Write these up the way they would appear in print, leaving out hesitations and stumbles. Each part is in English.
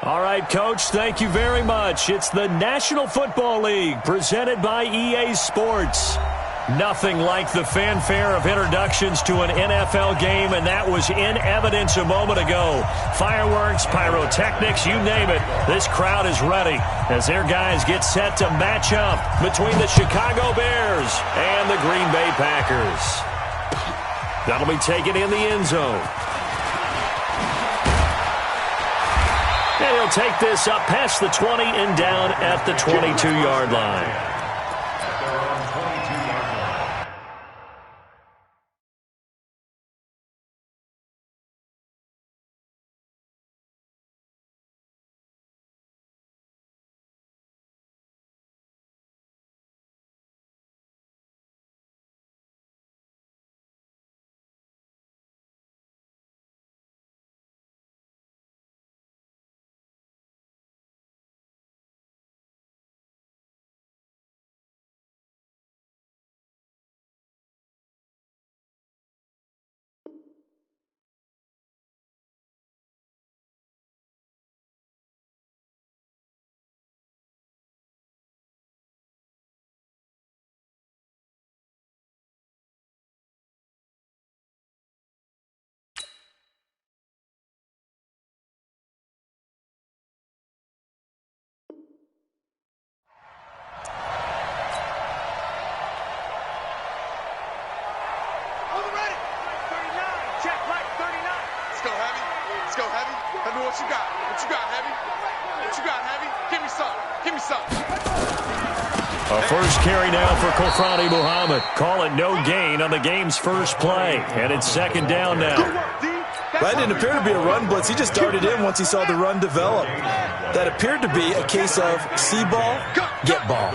All right, Coach, thank you very much. It's the National Football League presented by EA Sports. Nothing like the fanfare of introductions to an NFL game, and that was in evidence a moment ago. Fireworks, pyrotechnics, you name it. This crowd is ready as their guys get set to match up between the Chicago Bears and the Green Bay Packers. That'll be taken in the end zone. And he'll take this up past the 20 and down at the 22-yard line. What you got? What you got, Heavy? What you got, Heavy? Give me some. Give me some. A first carry now for Kofrani Muhammad. Call it no gain on the game's first play. And it's second down now. That didn't appear to be a run blitz. He just darted in once he saw the run develop. That appeared to be a case of see ball, get ball.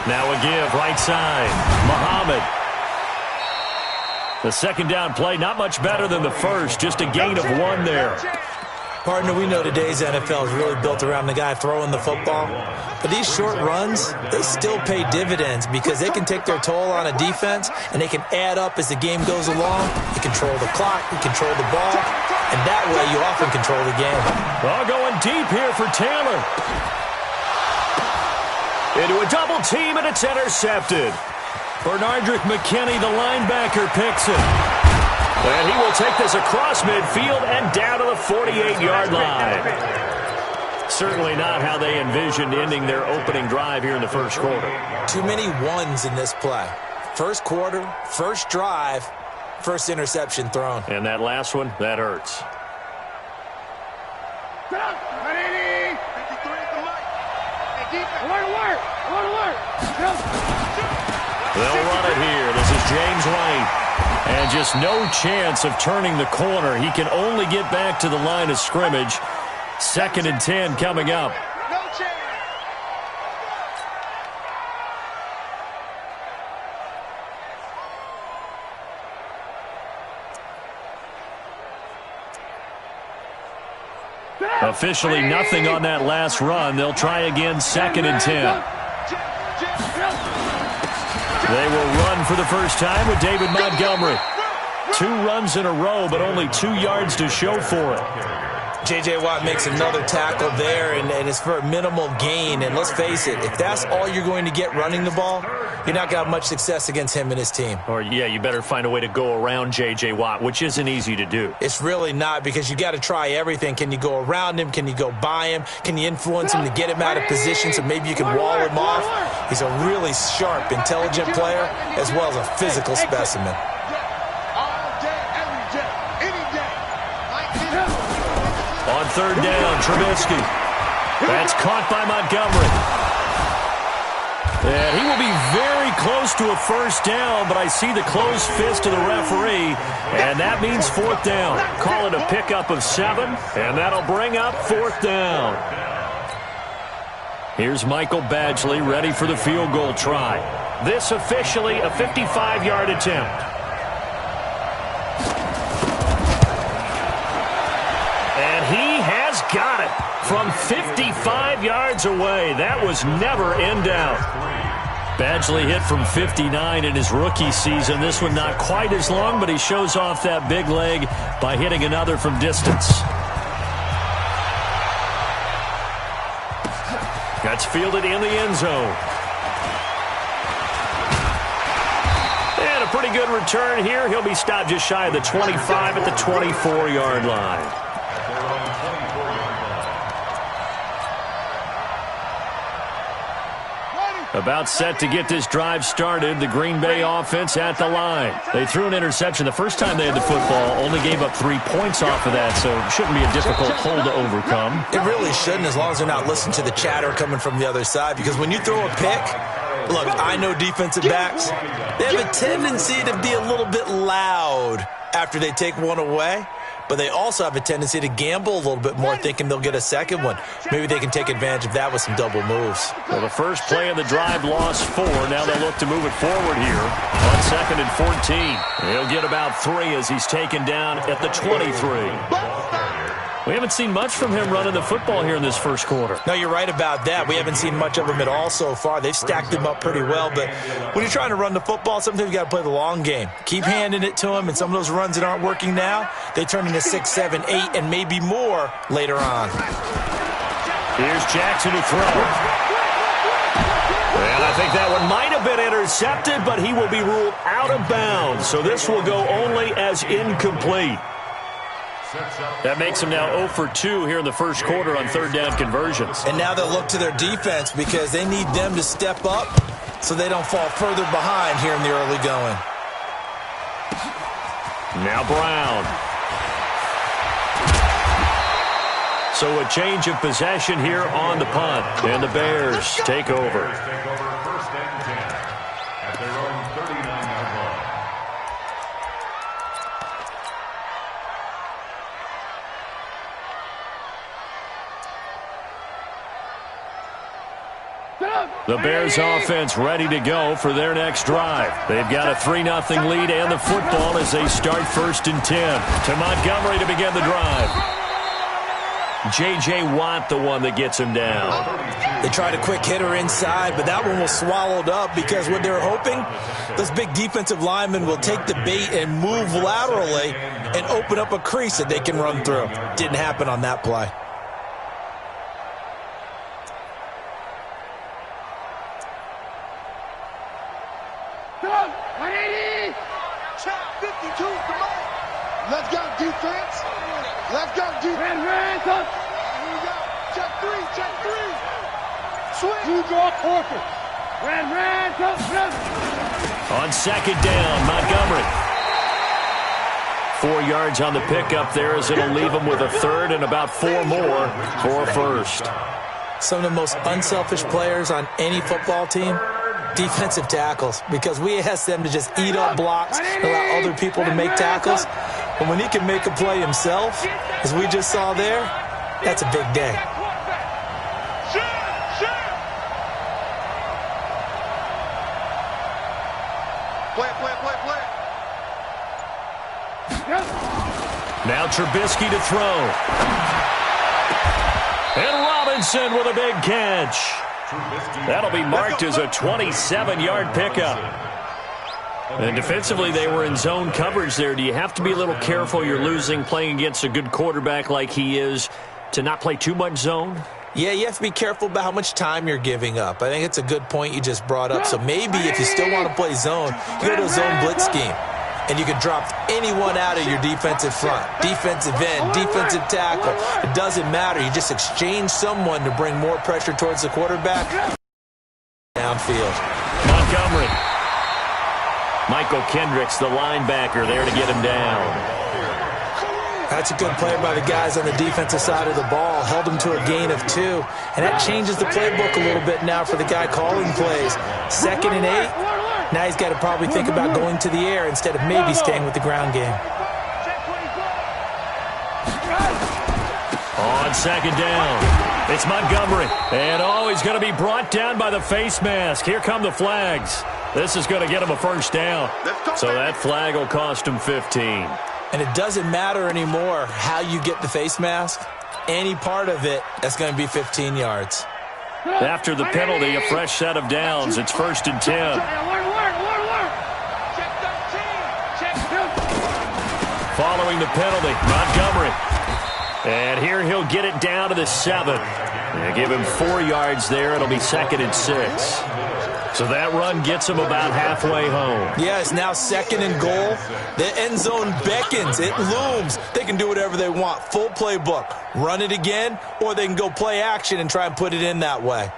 Now a give, right side. Muhammad. The second down play, not much better than the first. Just a gain of 1 there. Partner, we know today's NFL is really built around the guy throwing the football. But these short runs, they still pay dividends because they can take their toll on a defense, and they can add up as the game goes along. You control the clock, you control the ball, and that way you often control the game. All going deep here for Taylor. Into a double team, and it's intercepted. Bernardrick McKinney, the linebacker, picks it. And he will take this across midfield and down to the 48-yard line. Certainly not how they envisioned ending their opening drive here in the first quarter. Too many ones in this play. First quarter, first drive, first interception thrown. And that last one, that hurts. They'll run it here. This is James White. And just no chance of turning the corner. He can only get back to the line of scrimmage. 2nd and 10 coming up. No chance. Officially nothing on that last run. They'll try again, 2nd and 10. They will run for the first time with David Montgomery. 2 runs in a row, but only 2 yards to show for it. J.J. Watt makes another tackle there, and it's for a minimal gain. And let's face it, if that's all you're going to get running the ball, you're not going to have much success against him and his team. Or, yeah, you better find a way to go around J.J. Watt, which isn't easy to do. It's really not, because you got to try everything. Can you go around him? Can you go by him? Can you influence him to get him out of position so maybe you can wall him off? He's a really sharp, intelligent player as well as a physical specimen. On 3rd down, Trubisky. That's caught by Montgomery. And he will be very close to a first down, but I see the closed fist of the referee, and that means 4th down. Call it a pickup of 7, and that'll bring up 4th down. Here's Michael Badgley ready for the field goal try. This officially a 55-yard attempt. Got it from 55 yards away. That was never in doubt. Badgley hit from 59 in his rookie season. This one not quite as long, but he shows off that big leg by hitting another from distance. That's fielded in the end zone. And a pretty good return here. He'll be stopped just shy of the 25 at the 24-yard line. About set to get this drive started. The Green Bay offense at the line. They threw an interception the first time they had the football, only gave up 3 points off of that, so it shouldn't be a difficult hole to overcome. It really shouldn't, as long as they're not listening to the chatter coming from the other side, because when you throw a pick, look, I know defensive backs, they have a tendency to be a little bit loud after they take one away. But they also have a tendency to gamble a little bit more, thinking they'll get a second one. Maybe they can take advantage of that with some double moves. Well, the first play of the drive lost 4. Now they'll look to move it forward here on 2nd and 14. He'll get about 3 as he's taken down at the 23. We haven't seen much from him running the football here in this first quarter. No, you're right about that. We haven't seen much of him at all so far. They've stacked him up pretty well, but when you're trying to run the football, sometimes you got to play the long game. Keep handing it to him, and some of those runs that aren't working now, they turn into 6, 7, 8, and maybe more later on. Here's Jackson to throw. And I think that one might have been intercepted, but he will be ruled out of bounds. So this will go only as incomplete. That makes them now 0 for 2 here in the first quarter on 3rd down conversions. And now they'll look to their defense because they need them to step up so they don't fall further behind here in the early going. Now Brown. So a change of possession here on the punt. And the Bears take over. The Bears offense ready to go for their next drive. They've got a 3-0 lead and the football as they start 1st and 10. To Montgomery to begin the drive. J.J. Watt the one that gets him down. They tried a quick hitter inside, but that one was swallowed up because what they're hoping, those big defensive linemen will take the bait and move laterally and open up a crease that they can run through. Didn't happen on that play. Let's go, defense. Let's go, defense. Here we go. Check 3, check 3. Swing. You go Porter. On 2nd down, Montgomery. 4 yards on the pickup there as it'll leave him with a 3rd and about 4 more for a 1st. Some of the most unselfish players on any football team, defensive tackles, because we ask them to just eat up blocks and allow other people to make tackles. But when he can make a play himself, as we just saw there, that's a big day. Play. Now Trubisky to throw. And Robinson with a big catch. That'll be marked as a 27-yard pickup. And defensively, they were in zone coverage there. Do you have to be a little careful? You're losing playing against a good quarterback like he is to not play too much zone? Yeah, you have to be careful about how much time you're giving up. I think it's a good point you just brought up. So maybe if you still want to play zone, you go to a zone blitz scheme. And you can drop anyone out of your defensive front. Defensive end, defensive tackle. It doesn't matter. You just exchange someone to bring more pressure towards the quarterback. Downfield. Montgomery. Michael Kendricks, the linebacker, there to get him down. That's a good play by the guys on the defensive side of the ball. Held him to a gain of 2. And that changes the playbook a little bit now for the guy calling plays. 2nd and 8. Now he's got to probably think about going to the air instead of maybe staying with the ground game. On 2nd down, it's Montgomery. And he's going to be brought down by the face mask. Here come the flags. This is going to get him a 1st down. So that flag will cost him 15. And it doesn't matter anymore how you get the face mask. Any part of it, that's going to be 15 yards. After the penalty, a fresh set of downs. It's 1st and 10. Following the penalty, Montgomery. And here he'll get it down to the 7. And give him 4 yards there. It'll be 2nd and 6. So that run gets him about halfway home. Yeah, it's now 2nd and goal. The end zone beckons. It looms. They can do whatever they want. Full playbook. Run it again, or they can go play action and try and put it in that way.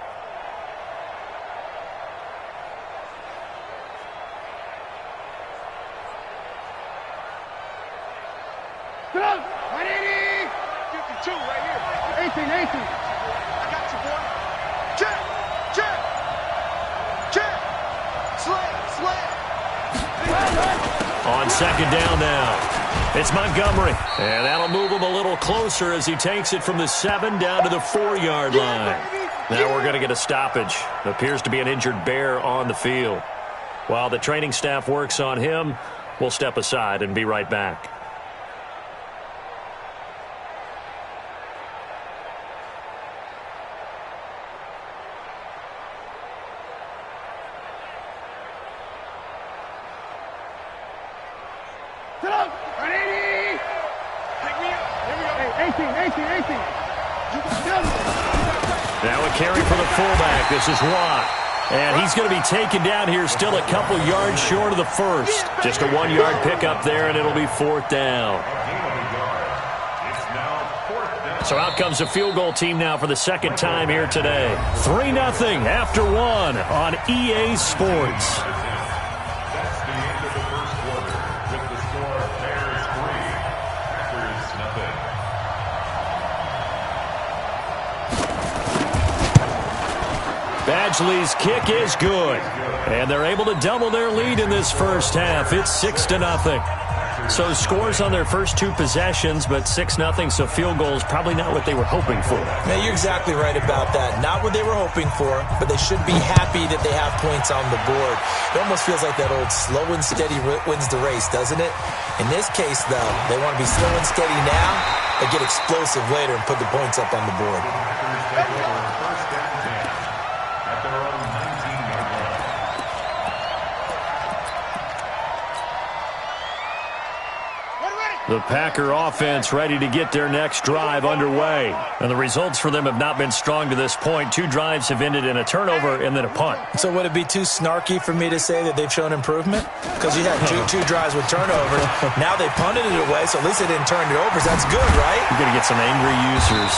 On 2nd down now, it's Montgomery. And that'll move him a little closer as he takes it from the 7 down to the 4-yard line. Now we're going to get a stoppage. Appears to be an injured Bear on the field. While the training staff works on him, we'll step aside and be right back. Now a carry for the fullback. This is Watt. And he's going to be taken down here still a couple yards short of the first. Just a 1-yard pickup there, and it'll be 4th down. So out comes the field goal team now for the 2nd time here today. 3-0 after 1 on EA Sports. Badgley's kick is good. And they're able to double their lead in this first half. It's 6-0. So scores on their first 2 possessions, but 6-0, so field goals probably not what they were hoping for. Yeah, you're exactly right about that. Not what they were hoping for, but they should be happy that they have points on the board. It almost feels like that old slow and steady wins the race, doesn't it? In this case, though, they want to be slow and steady now, but get explosive later and put the points up on the board. The Packer offense ready to get their next drive underway. And the results for them have not been strong to this point. 2 drives have ended in a turnover and then a punt. So would it be too snarky for me to say that they've shown improvement? Because you had two drives with turnovers. Now they punted it away, so at least they didn't turn it over. So that's good, right? You're going to get some angry users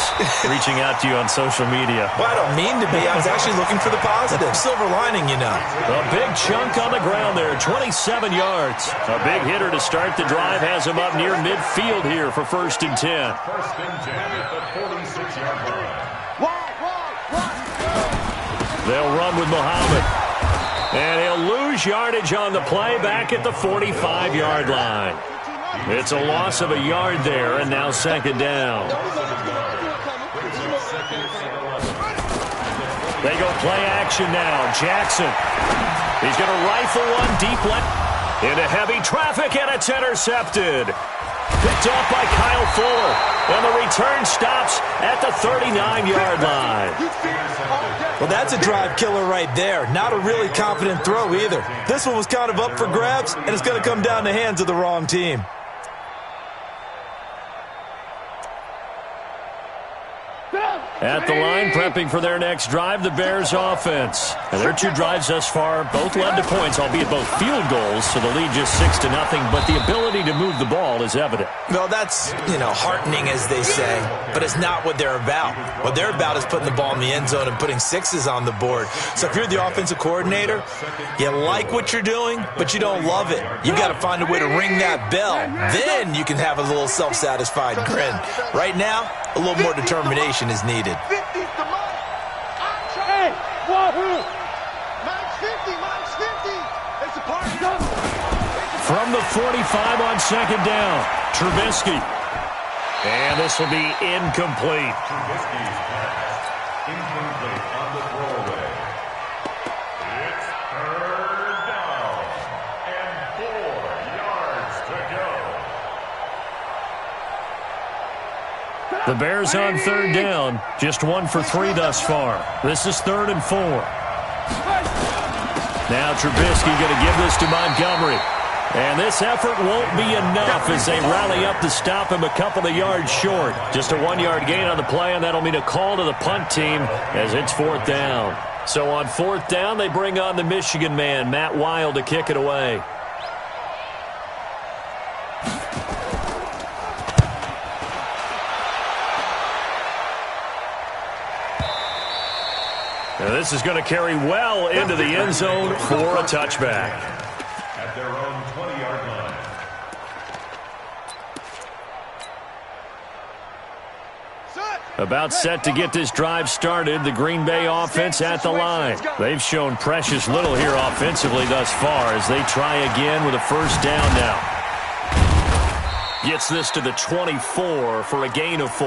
reaching out to you on social media. Well, I don't mean to be. I was actually looking for the positive. Silver lining, you know. A big chunk on the ground there, 27 yards. A big hitter to start the drive has him up near midfield here for 1st and 10. 1st and 10 at the 46-yard line. They'll run with Muhammad. And he'll lose yardage on the play back at the 45-yard line. It's a loss of a yard there, and now 2nd down. They go play action now. Jackson. He's going to rifle one deep left into heavy traffic, and it's intercepted. Picked off by Kyle Fuller. And the return stops at the 39-yard line. Well, that's a drive killer right there. Not a really confident throw either. This one was kind of up for grabs, and it's going to come down the hands of the wrong team. At the line, prepping for their next drive, the Bears offense. And their 2 drives thus far both led to points, albeit both field goals, so the lead just 6-0, but the ability to move the ball is evident. Well, that's, heartening, as they say, but it's not what they're about. What they're about is putting the ball in the end zone and putting 6s on the board. So if you're the offensive coordinator, you like what you're doing, but you don't love it. You got to find a way to ring that bell. Then you can have a little self-satisfied grin. Right now, a little more determination is needed. From the 45 on 2nd down, Trubisky. And this will be incomplete. Trubisky's pass incomplete on the throwaway. It's 3rd down and 4 yards to go. The Bears on 3rd down, just 1 for 3 thus far. This is 3rd and 4. Now Trubisky going to give this to Montgomery. And this effort won't be enough as they rally up to stop him a couple of yards short. Just a 1-yard gain on the play, and that'll mean a call to the punt team as it's 4th down. So on 4th down, they bring on the Michigan man, Matt Wild, to kick it away. And this is going to carry well into the end zone for a touchback. At their own 20-yard line. About set to get this drive started, the Green Bay offense at the line. They've shown precious little here offensively thus far as they try again with a 1st down now. Gets this to the 24 for a gain of 4.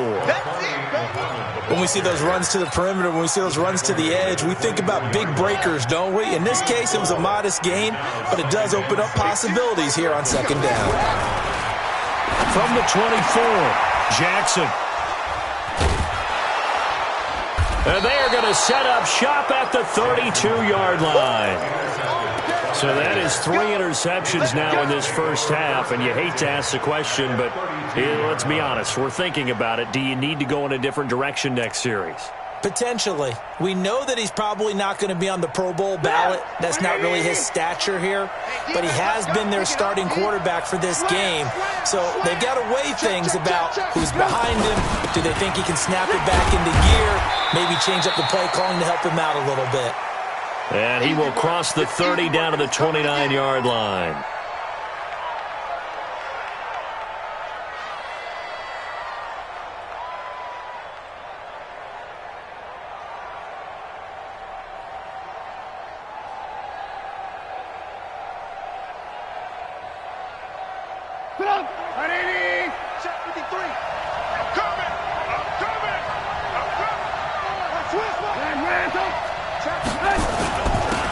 When we see those runs to the perimeter, when we see those runs to the edge, we think about big breakers, don't we? In this case, it was a modest gain, but it does open up possibilities here on 2nd down. From the 24, Jackson. And they are going to set up shop at the 32-yard line. So that is 3 interceptions now in this first half, and you hate to ask the question, but let's be honest, we're thinking about it. Do you need to go in a different direction next series? Potentially. We know that he's probably not going to be on the Pro Bowl ballot. That's not really his stature here, but he has been their starting quarterback for this game. So they've got to weigh things about who's behind him. Do they think he can snap it back into gear? Maybe change up the play calling to help him out a little bit. And he will cross the 30 down to the 29-yard line.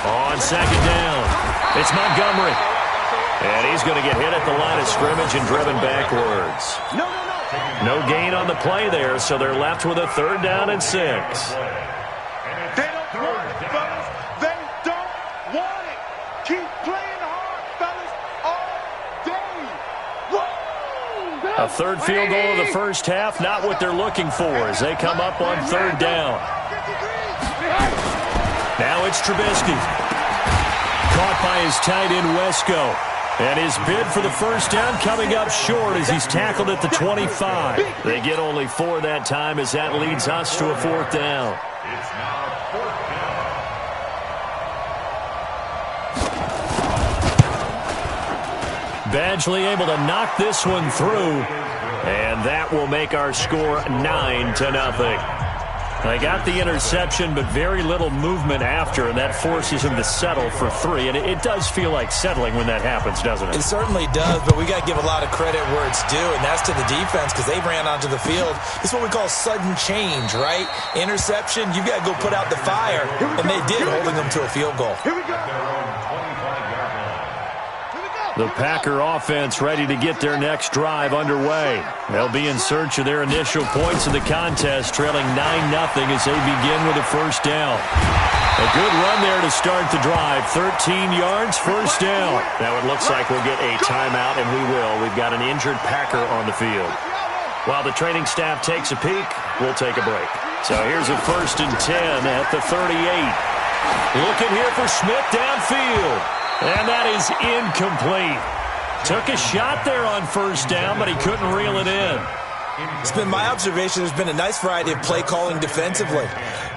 On 2nd down, it's Montgomery. And he's going to get hit at the line of scrimmage and driven backwards. No gain on the play there, so they're left with a 3rd down and 6. They don't want it, fellas. They don't want it. Keep playing hard, fellas, all day. Woo! A 3rd field goal of the first half, not what they're looking for as they come up on 3rd down. Now it's Trubisky. Caught by his tight end, Wesco. And his bid for the 1st down coming up short as he's tackled at the 25. They get only 4 that time as that leads us to a 4th down. It's now 4th down. Badgley able to knock this one through. And that will make our score 9-0. They got the interception, but very little movement after, and that forces him to settle for 3. And it does feel like settling when that happens, doesn't it? It certainly does, but we got to give a lot of credit where it's due, and that's to the defense because they ran onto the field. It's what we call sudden change, right? Interception, you've got to go put out the fire, and they did, holding them to a field goal. Here we go. The Packer offense ready to get their next drive underway. They'll be in search of their initial points in the contest, trailing 9-0 as they begin with a 1st down. A good run there to start the drive. 13 yards, 1st down. Now it looks like we'll get a timeout, and we will. We've got an injured Packer on the field. While the training staff takes a peek, we'll take a break. So here's a 1st and 10 at the 38. Looking here for Smith downfield. And that is incomplete. Took a shot there on 1st down, but he couldn't reel it in. It's been my observation there's been a nice variety of play calling defensively.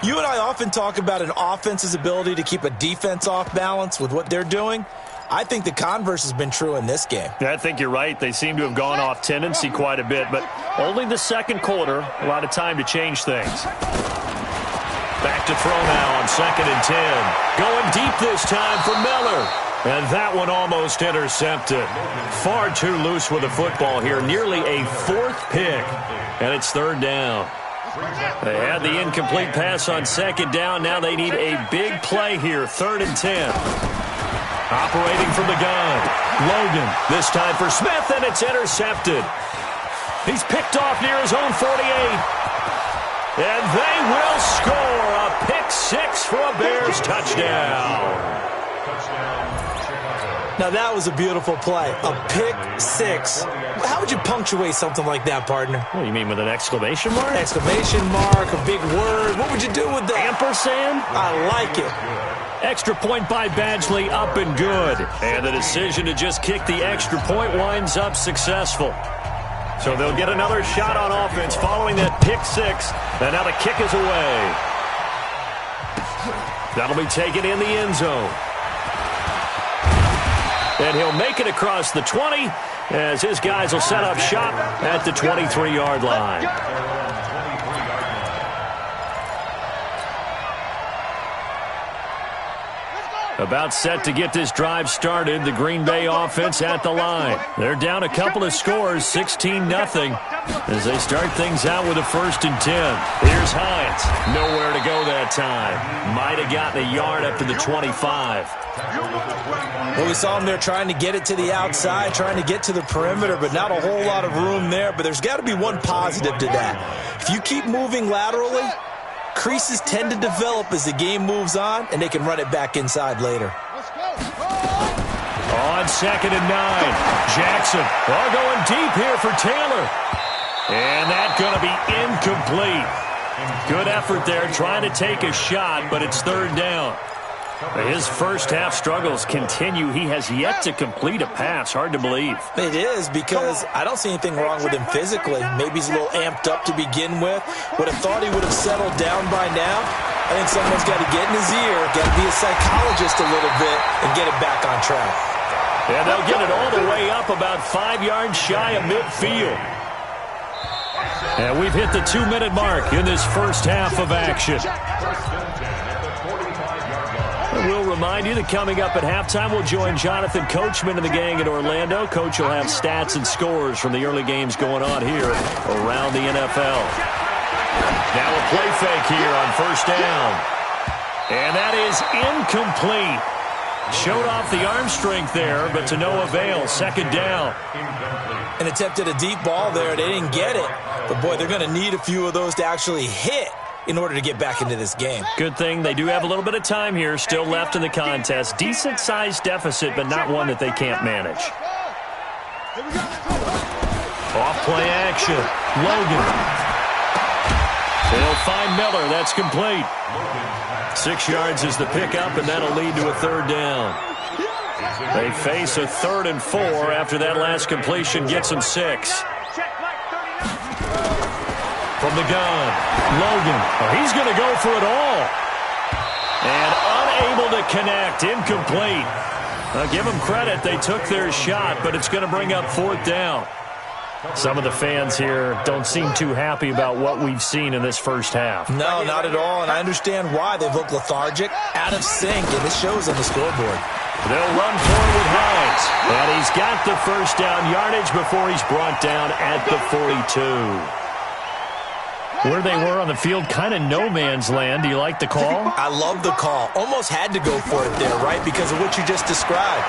You and I often talk about an offense's ability to keep a defense off balance with what they're doing. I think the converse has been true in this game. I think you're right. They seem to have gone off tendency quite a bit, but only the 2nd quarter, a lot of time to change things. Back to throw now on 2nd and 10. Going deep this time for Miller. And that one almost intercepted. Far too loose with the football here. Nearly a 4th pick. And it's 3rd down. They had the incomplete pass on 2nd down. Now they need a big play here. 3rd and 10. Operating from the gun. Logan. This time for Smith, and it's intercepted. He's picked off near his own 48. And they will score a pick 6 for a Bears touchdown. Now, that was a beautiful play. A pick six. How would you punctuate something like that, partner? What do you mean, with an exclamation mark? Exclamation mark, a big word. What would you do with that? Ampersand? I like it. Extra point by Badgley, up and good. And the decision to just kick the extra point winds up successful. So they'll get another shot on offense following that pick six. And now the kick is away. That'll be taken in the end zone. And he'll make it across the 20 as his guys will set up shop at the 23-yard line. About set to get this drive started, the Green Bay offense at the line. They're down a couple of scores, 16-0, as they start things out with a 1st and 10. Here's Hines. Nowhere to go that time. Might have gotten a yard up to the 25. Well, we saw him there trying to get it to the outside, trying to get to the perimeter, but not a whole lot of room there. But there's got to be one positive to that. If you keep moving laterally, creases tend to develop as the game moves on, and they can run it back inside later. On 2nd and 9, Jackson all going deep here for Taylor. And that's going to be incomplete. Good effort there trying to take a shot, but it's 3rd down. His first half struggles continue. He has yet to complete a pass. Hard to believe. It is, because I don't see anything wrong with him physically. Maybe he's a little amped up to begin with. Would have thought he would have settled down by now. I think someone's got to get in his ear, got to be a psychologist a little bit, and get it back on track. And they'll get it all the way up about 5 yards shy of midfield. And we've hit the 2-minute mark in this first half of action. We'll remind you that coming up at halftime, we'll join Jonathan Coachman and the gang in Orlando. Coach will have stats and scores from the early games going on here around the NFL. Now a play fake here on 1st down. And that is incomplete. Showed off the arm strength there, but to no avail. 2nd down. And attempted a deep ball there. They didn't get it. But, boy, they're going to need a few of those to actually hit in order to get back into this game. Good thing they do have a little bit of time here still left in the contest. Decent-sized deficit, but not one that they can't manage. Off play action. Logan. They'll find Miller. That's complete. 6 yards is the pickup, and that'll lead to a 3rd down. They face a 3rd and 4 after that last completion gets them 6. From the gun, Logan. Oh, he's going to go for it all. And unable to connect. Incomplete. I'll give them credit. They took their shot, but it's going to bring up 4th down. Some of the fans here don't seem too happy about what we've seen in this first half. No, not at all, and I understand why. They've looked lethargic, out of sync, and this shows on the scoreboard. They'll run forward with Hines. And he's got the 1st down yardage before he's brought down at the 42. Where they were on the field, kind of no man's land. Do you like the call? I love the call. Almost had to go for it there, right, because of what you just described.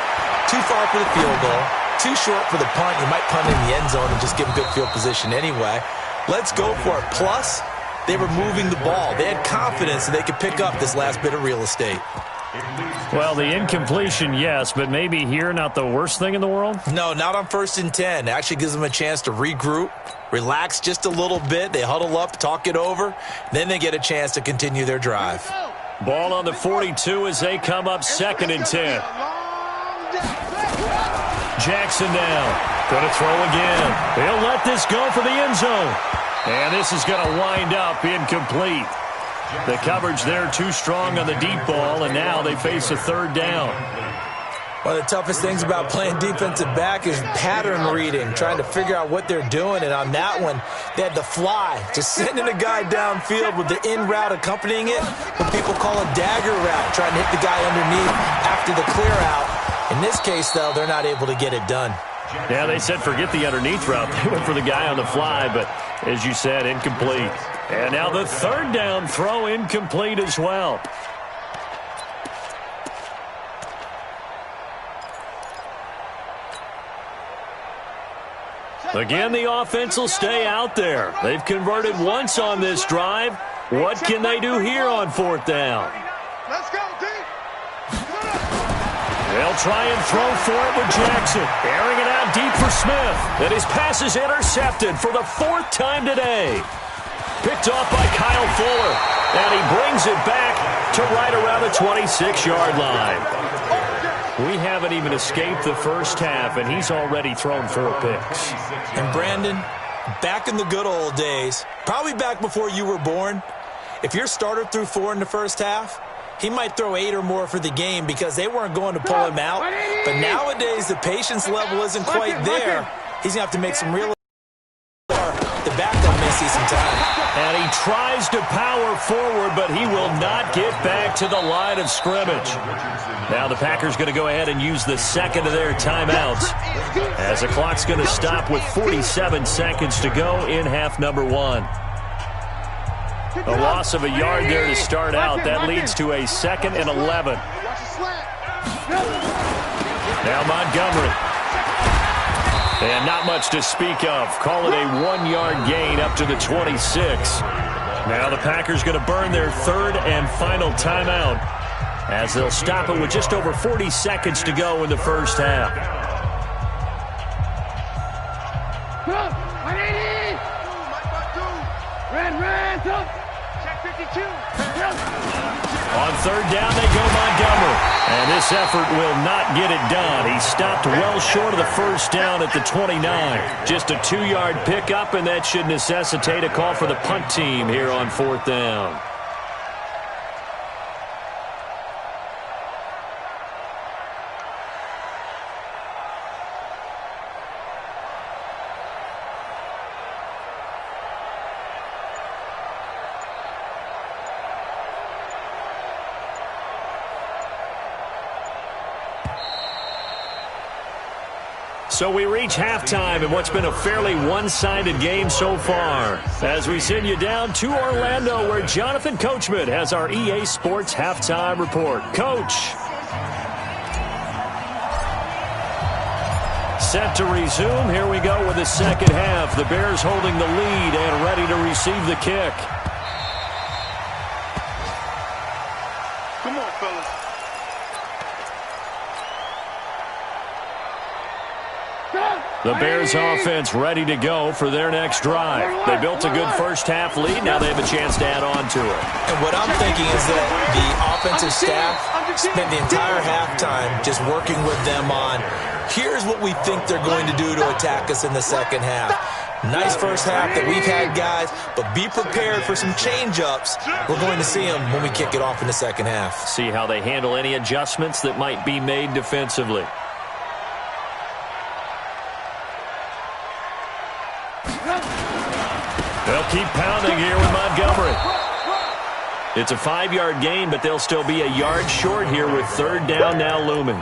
Too far for the field goal, too short for the punt. You might punt in the end zone and just give them good field position anyway. Let's go for it. Plus, they were moving the ball. They had confidence that they could pick up this last bit of real estate. Well, the incompletion, yes, but maybe here not the worst thing in the world? No, not on 1st and 10. It actually gives them a chance to regroup, relax just a little bit. They huddle up, talk it over. Then they get a chance to continue their drive. Ball on the 42 as they come up 2nd and 10. Jackson now. Going to throw again. They'll let this go for the end zone. And this is going to wind up incomplete. The coverage there too strong on the deep ball, and now they face a 3rd down. One of the toughest things about playing defensive back is pattern reading, trying to figure out what they're doing. And on that one, they had the fly, just sending a guy downfield with the in route accompanying it, what people call a dagger route, trying to hit the guy underneath after the clear out. In this case, though, they're not able to get it done. Yeah, they said forget the underneath route. They went for the guy on the fly, but as you said, incomplete. And now the 3rd down throw incomplete as well. Again, the offense will stay out there. They've converted once on this drive. What can they do here on 4th down? Let's go, D. They'll try and throw for it with Jackson. Airing it out deep for Smith. And his pass is intercepted for the 4th time today. Picked off by Kyle Fuller. And he brings it back to right around the 26-yard line. We haven't even escaped the first half, and he's already thrown 4 picks. And Brandon, back in the good old days, probably back before you were born, if your starter threw 4 in the first half, he might throw 8 or more for the game because they weren't going to pull him out. But nowadays, the patience level isn't quite there. He's going to have to make some real... The backup may see some time. And he tries to power forward, but he will not get back to the line of scrimmage. Now the Packers going to go ahead and use the second of their timeouts as the clock's going to stop with 47 seconds to go in half number 1. A loss of a yard there to start out. That leads to a 2nd and 11. Now Montgomery. And not much to speak of. Call it a 1-yard gain up to the 26. Now the Packers going to burn their 3rd and final timeout as they'll stop it with just over 40 seconds to go in the first half. Check 52. On 3rd down, they go Montgomery. And this effort will not get it done. He stopped well short of the first down at the 29. Just a 2-yard pickup, and that should necessitate a call for the punt team here on 4th down. So we reach halftime in what's been a fairly one-sided game so far. As we send you down to Orlando, where Jonathan Coachman has our EA Sports Halftime Report. Coach. Set to resume. Here we go with the second half. The Bears holding the lead and ready to receive the kick. Come on, fellas. The Bears offense ready to go for their next drive. They built a good first half lead. Now they have a chance to add on to it. And what I'm thinking is that the offensive staff spent the entire halftime just working with them on, here's what we think they're going to do to attack us in the second half. Nice first half that we've had, guys, but be prepared for some change-ups. We're going to see them when we kick it off in the second half. See how they handle any adjustments that might be made defensively. They'll keep pounding here with Montgomery. It's a 5-yard gain, but they'll still be a yard short here with 3rd down now looming.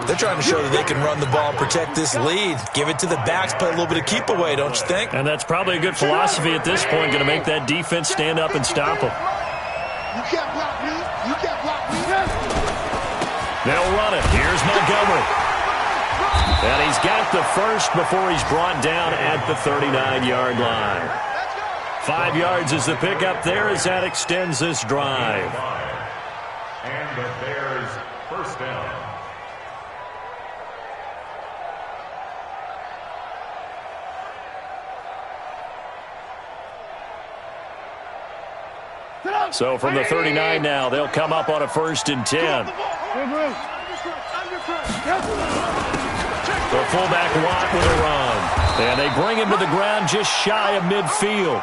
They're trying to show that they can run the ball and protect this lead. Give it to the backs, play a little bit of keep away, don't you think? And that's probably a good philosophy at this point, going to make that defense stand up and stop them. You can't block me. You can't block me. They'll run it. Here's Montgomery. And he's got the first before he's brought down at the 39-yard line. 5 yards is the pickup there as that extends this drive. And the Bears first down. So from the 39 now, they'll come up on a 1st and 10. The fullback Watt with a run. And they bring him to the ground just shy of midfield.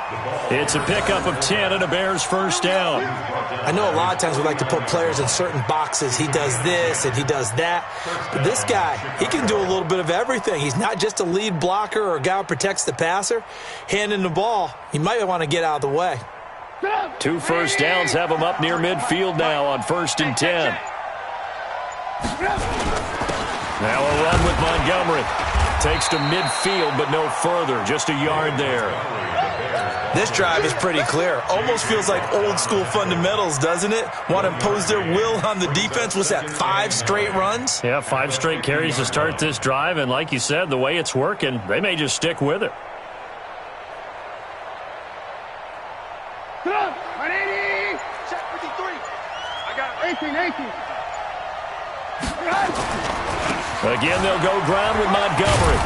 It's a pickup of 10 and a Bears first down. I know a lot of times we like to put players in certain boxes. He does this and he does that. But this guy, he can do a little bit of everything. He's not just a lead blocker or a guy who protects the passer. Handing the ball, he might want to get out of the way. 2 first downs have him up near midfield now on 1st and 10. Now a run with Montgomery. Takes to midfield, but no further. Just a yard there. This drive is pretty clear. Almost feels like old school fundamentals, doesn't it? Want to impose their will on the defense. What's that, 5 straight runs? Yeah, 5 straight carries to start this drive. And like you said, the way it's working, they may just stick with it. Check 53. I got 18. Again, they'll go ground with Montgomery.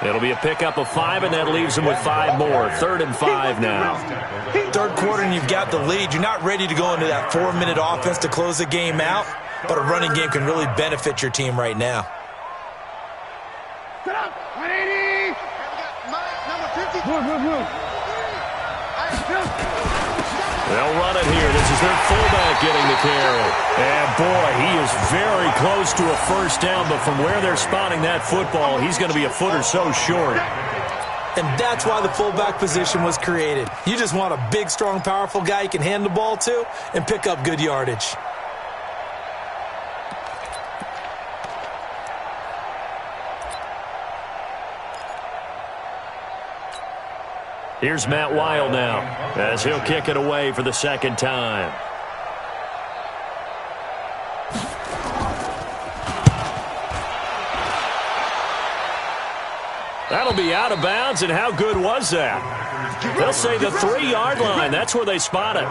It'll be a pickup of 5, and that leaves them with 5 more. 3rd and 5 now. Third quarter, and you've got the lead. You're not ready to go into that 4-minute offense to close the game out, but a running game can really benefit your team right now. 180. Number 50. They'll run it here. This is their fullback getting the carry. And, boy, he is very close to a first down, but from where they're spotting that football, he's going to be a foot or so short. And that's why the fullback position was created. You just want a big, strong, powerful guy you can hand the ball to and pick up good yardage. Here's Matt Weil now as he'll kick it away for the second time. That'll be out of bounds, and how good was that? They'll say the 3-yard line. That's where they spot it.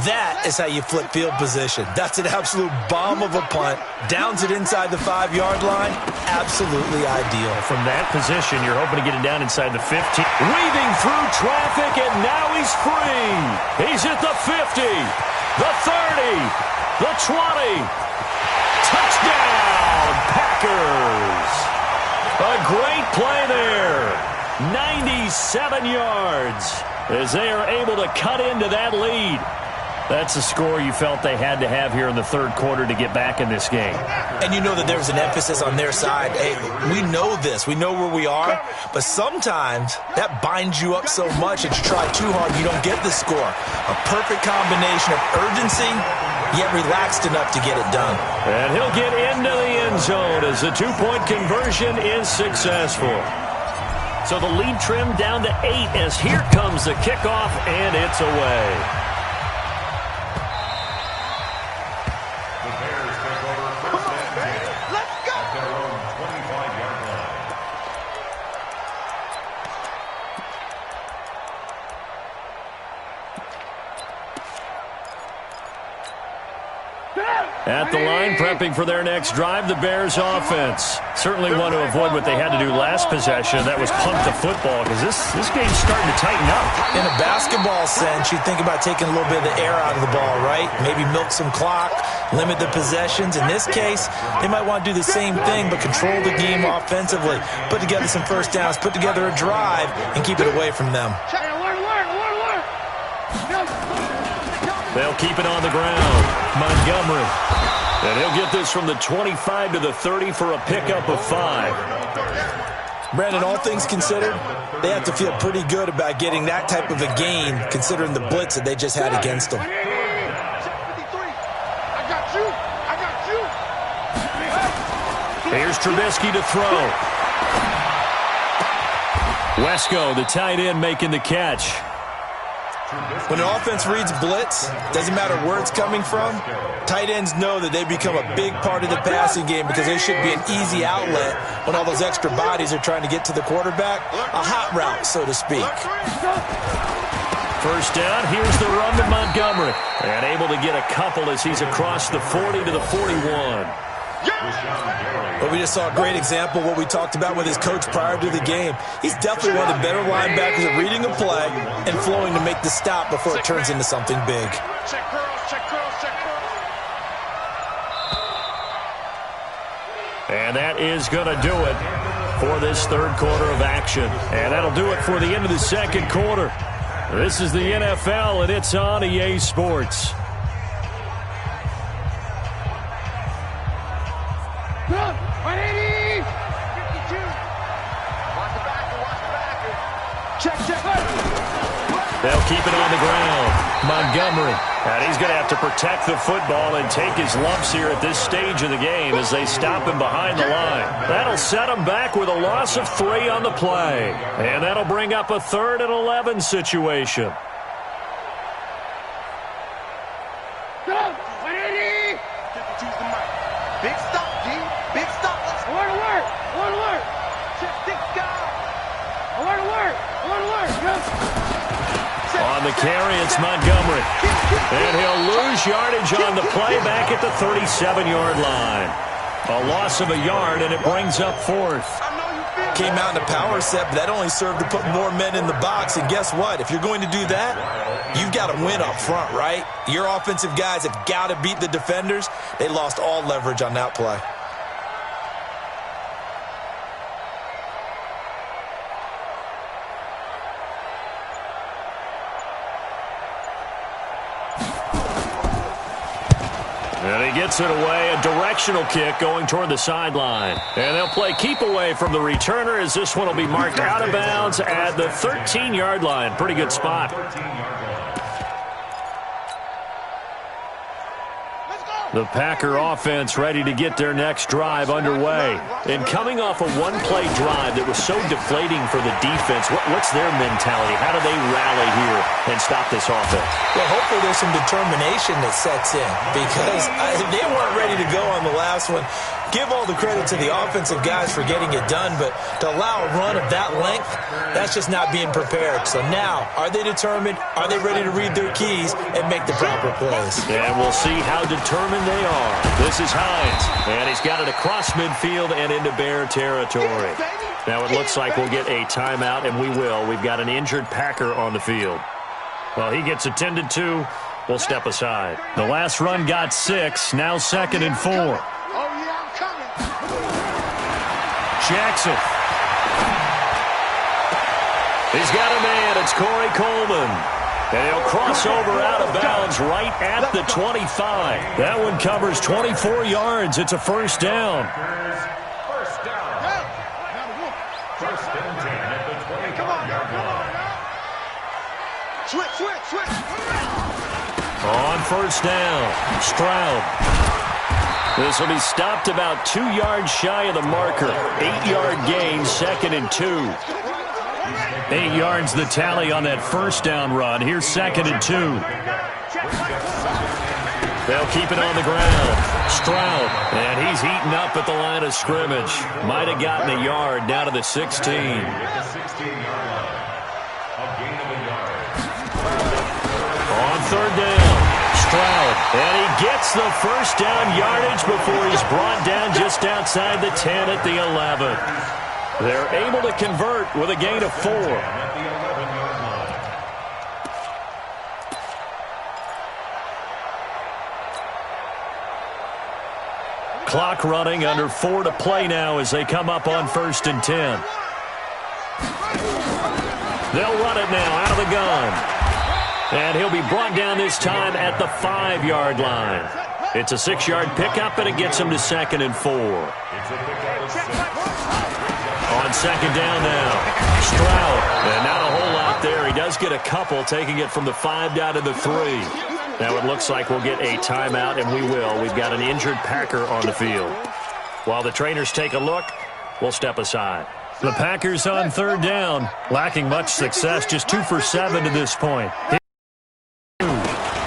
That is how you flip field position. That's an absolute bomb of a punt. Downs it inside the 5-yard line. Absolutely ideal. From that position, you're hoping to get it down inside the 15. Weaving through traffic, and now he's free. He's at the 50, the 30, the 20. Touchdown, Packers. A great play there. 97 yards as they are able to cut into that lead. That's a score you felt they had to have here in the third quarter to get back in this game. And you know that there was an emphasis on their side. Hey, we know this. We know where we are. But sometimes that binds you up so much that you try too hard, you don't get the score. A perfect combination of urgency, yet relaxed enough to get it done. And he'll get into the end zone as the 2-point conversion is successful. So the lead trimmed down to 8 as here comes the kickoff, and it's away. At the line, prepping for their next drive, the Bears offense. Certainly want to avoid what they had to do last possession. That was punt the football, because this game's starting to tighten up. In a basketball sense, you think about taking a little bit of the air out of the ball, right? Maybe milk some clock, limit the possessions. In this case, they might want to do the same thing, but control the game offensively. Put together some first downs, put together a drive, and keep it away from them. They'll keep it on the ground. Montgomery. And he'll get this from the 25 to the 30 for a pickup of 5. Brandon, all things considered, they have to feel pretty good about getting that type of a gain, considering the blitz that they just had against them. I got you. Here's Trubisky to throw. Wesco, the tight end, making the catch. When an offense reads blitz, doesn't matter where it's coming from, tight ends know that they become a big part of the passing game because they should be an easy outlet when all those extra bodies are trying to get to the quarterback. A hot route, so to speak. First down, here's the run to Montgomery. And able to get a couple as he's across the 40 to the 41. But we just saw a great example of what we talked about with his coach prior to the game. He's definitely one of the better linebackers at reading a play and flowing to make the stop before it turns into something big. Check curls, check curls, check curls. And that is going to do it for this third quarter of action. And that'll do it for the end of the second quarter. This is the NFL, and it's on EA Sports. They'll keep it on the ground. Montgomery. And he's going to have to protect the football and take his lumps here at this stage of the game as they stop him behind the line. That'll set him back with a loss of 3 on the play. And that'll bring up a 3rd and 11 situation. Big stop, G. Big stop. Word to work. Word to work. Check 6 guys. Word to work. Word to work. On the carry, it's Montgomery. And he'll lose yardage on the play back at the 37-yard line. A loss of a yard, and it brings up fourth. Came out in a power set, but that only served to put more men in the box. And guess what? If you're going to do that, you've got to win up front, right? Your offensive guys have got to beat the defenders. They lost all leverage on that play. And he gets it away, a directional kick going toward the sideline. And they'll play keep away from the returner as this one will be marked out of bounds at the 13-yard line. Pretty good spot. The Packer offense ready to get their next drive underway. And coming off a one-play drive that was so deflating for the defense, what's their mentality? How do they rally here and stop this offense? Well, hopefully there's some determination that sets in because they weren't ready to go on the last one. Give all the credit to the offensive guys for getting it done, but to allow a run of that length, that's just not being prepared. So now, are they determined? Are they ready to read their keys and make the proper plays? And we'll see how determined they are. This is Hines, and he's got it across midfield and into Bear territory. Now it looks like we'll get a timeout, and we will. We've got an injured Packer on the field. Well, he gets attended to. We'll step aside. The last run got 6, now 2nd and 4. Jackson. He's got a man. It's Corey Coleman. And he'll cross over out of bounds right at the 25. That one covers 24 yards. It's a first down. First down. First and 10 at the 25-yard line. Switch. On first down, Stroud. This will be stopped about 2 yards shy of the marker. 8-yard gain, 2nd and 2. 8 yards the tally on that first down run. Here's 2nd and 2. They'll keep it on the ground. Stroud, and he's heating up at the line of scrimmage. Might have gotten a yard down to the 16. On third down, Stroud, and he gets the first down yardage before he's brought down just outside the 10 at the 11. They're able to convert with a gain of 4. Clock running, under 4 to play now as they come up on 1st and 10. They'll run it now out of the gun. And he'll be brought down this time at the 5-yard line. It's a 6-yard pickup, and it gets him to 2nd and 4. On 2nd down now, Stroud. And not a whole lot there. He does get a couple, taking it from the 5 down to the 3. Now it looks like we'll get a timeout, and we will. We've got an injured Packer on the field. While the trainers take a look, we'll step aside. The Packers on 3rd down, lacking much success, just 2 for 7 to this point.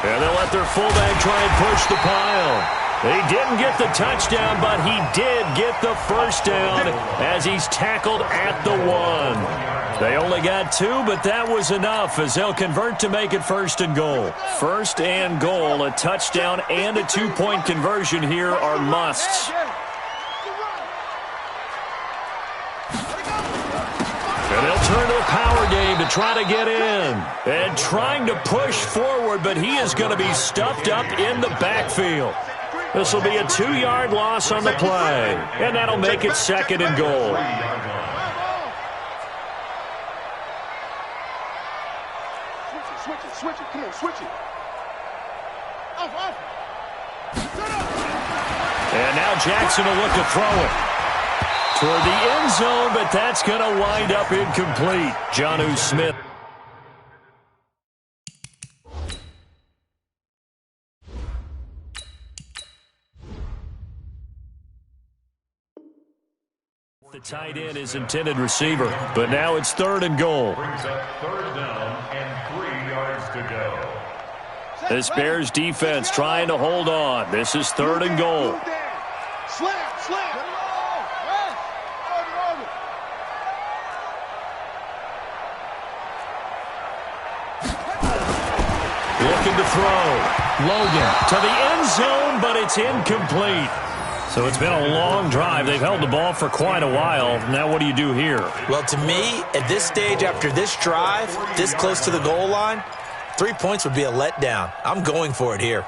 And they'll let their fullback try and push the pile. He didn't get the touchdown, but he did get the first down as he's tackled at the 1. They only got 2, but that was enough as they'll convert to make it 1st and goal. 1st and goal, a touchdown and a 2-point conversion here are musts. And they'll turn to the power game to try to get in. And trying to push forward, but he is going to be stuffed up in the backfield. This will be a 2-yard loss on the play. And that'll make it 2nd and goal. Switch it. Come on, switch it. Off. And now Jackson will look to throw it toward the end zone, but that's going to wind up incomplete. Jonnu Smith. The tight end is intended receiver, but now it's 3rd and goal. Brings up 3rd down and 3 yards to go. This Bears defense trying to hold on. This is 3rd and goal. Slam. Looking to throw. Logan to the end zone, but it's incomplete. So it's been a long drive. They've held the ball for quite a while. Now what do you do here? Well, to me, at this stage, after this drive, this close to the goal line, 3 points would be a letdown. I'm going for it here.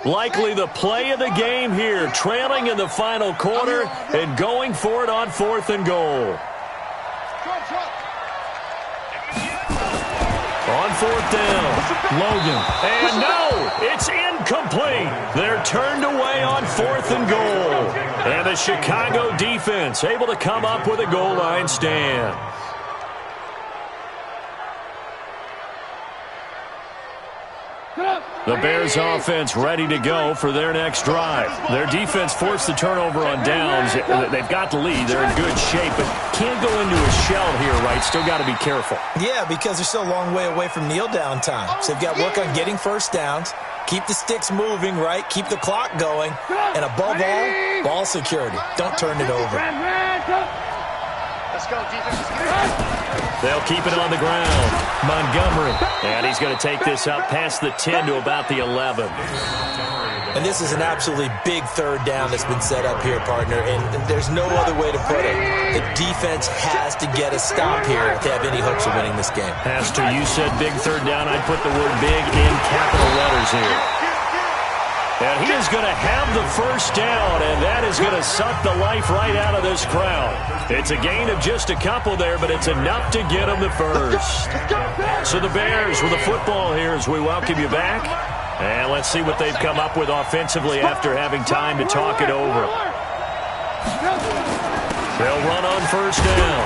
Likely the play of the game here, trailing in the final quarter and going for it on 4th and goal. On 4th down, Logan. And no, it's incomplete. They're turned away on 4th and goal. And the Chicago defense able to come up with a goal line stand. The Bears offense ready to go for their next drive. Their defense forced the turnover on downs. They've got the lead. They're in good shape, but can't go into a shell here, right? Still got to be careful. Yeah, because they're still a long way away from kneel down time. So they've got to work on getting first downs, keep the sticks moving, right? Keep the clock going, and above all, ball security. Don't turn it over. Let's go, defense. They'll keep it on the ground. Montgomery. And he's going to take this up past the 10 to about the 11. And this is an absolutely big third down that's been set up here, partner, and there's no other way to put it. The defense has to get a stop here if they have any hopes of winning this game. Has to. You said big third down. I'd put the word big in capital letters here. And he is going to have the first down, and that is going to suck the life right out of this crowd. It's a gain of just a couple there, but it's enough to get him the first. So the Bears with the football here as we welcome you back. And let's see what they've come up with offensively after having time to talk it over. They'll run on first down.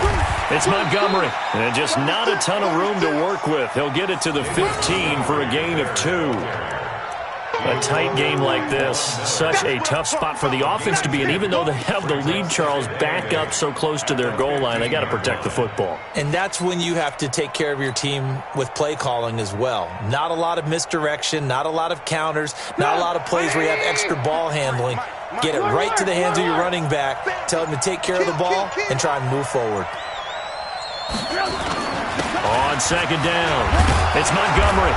It's Montgomery, and just not a ton of room to work with. He'll get it to the 15 for a gain of 2. A tight game like this, such a tough spot for the offense to be in. Even though they have the lead, Charles, back up so close to their goal line, they got to protect the football. And that's when you have to take care of your team with play calling as well. Not a lot of misdirection, not a lot of counters, not a lot of plays where you have extra ball handling. Get it right to the hands of your running back, tell him to take care of the ball, and try and move forward. On second down, it's Montgomery.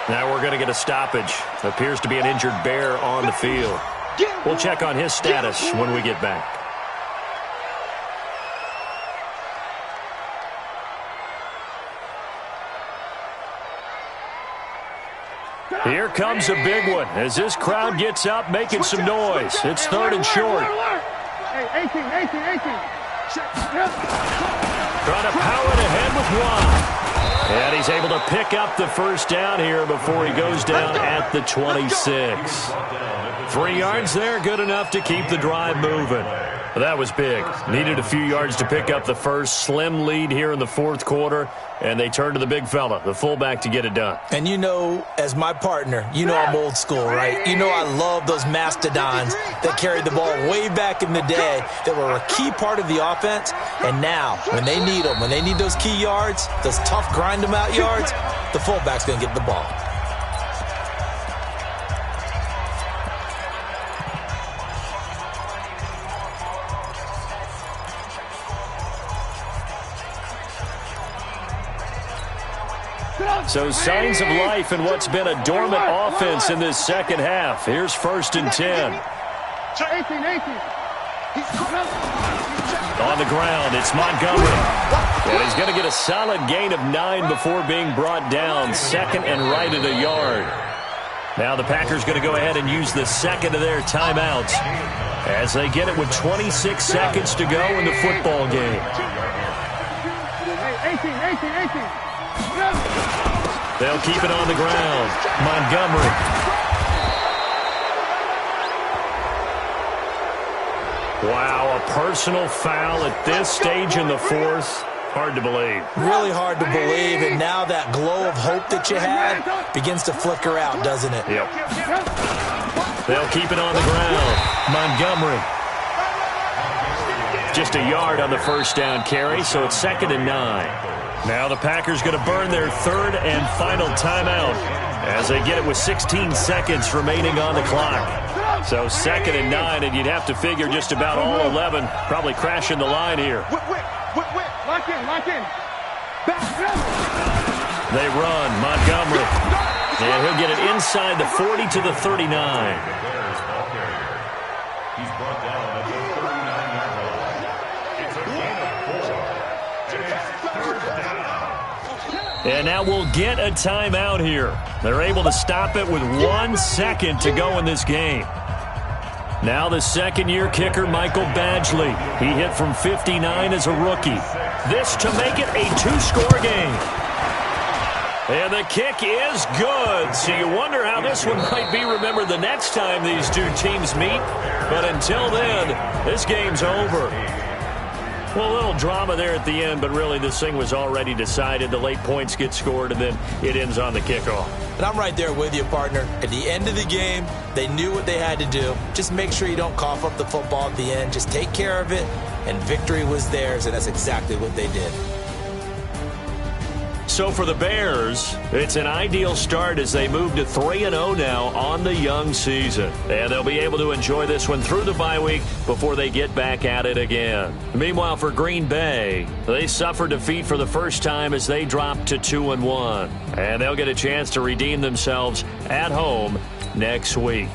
Now we're going to get a stoppage. Appears to be an injured Bear on the field. We'll check on his status when we get back. Here comes a big one as this crowd gets up making some noise. It's 3rd and short. 18. Trying to power it ahead with Watt. And he's able to pick up the first down here before he goes down at the 26. 3 yards there, good enough to keep the drive moving. That was big. Needed a few yards to pick up the first. Slim lead here in the 4th quarter, and they turn to the big fella, the fullback, to get it done. And you know, as my partner, you know I'm old school, right? You know I love those mastodons that carried the ball way back in the day that were a key part of the offense. And now, when they need them, when they need those key yards, those tough grind-them-out yards, the fullback's going to get the ball. So signs of life in what's been a dormant offense in this second half. Here's 1st and 10. 18. On the ground, it's Montgomery. And he's going to get a solid gain of 9 before being brought down. 2nd and right at a yard. Now the Packers going to go ahead and use the second of their timeouts as they get it with 26 seconds to go in the football game. 18. They'll keep it on the ground. Montgomery. Wow, a personal foul at this stage in the 4th. Hard to believe. Really hard to believe, and now that glow of hope that you had begins to flicker out, doesn't it? Yep. They'll keep it on the ground. Montgomery. Just a yard on the first down carry, so it's 2nd and 9. Now the Packers going to burn their 3rd and final timeout as they get it with 16 seconds remaining on the clock. So 2nd and 9, and you'd have to figure just about all 11 probably crashing the line here. Lock in. They run. Montgomery. And he'll get it inside the 40 to the 39. He's brought down at the 39-yard line. It's a gain of 4. And it's third down. And now we'll get a timeout here. They're able to stop it with 1 second to go in this game. Now the second-year kicker, Michael Badgley. He hit from 59 as a rookie. This to make it a 2-score game. And the kick is good. So you wonder how this one might be remembered the next time these two teams meet. But until then, this game's over. Well, a little drama there at the end, but really this thing was already decided. The late points get scored, and then it ends on the kickoff. And I'm right there with you, partner. At the end of the game, they knew what they had to do. Just make sure you don't cough up the football at the end. Just take care of it, and victory was theirs, and that's exactly what they did. So for the Bears, it's an ideal start as they move to 3-0 now on the young season. And they'll be able to enjoy this one through the bye week before they get back at it again. Meanwhile, for Green Bay, they suffered defeat for the first time as they dropped to 2-1. And they'll get a chance to redeem themselves at home next week.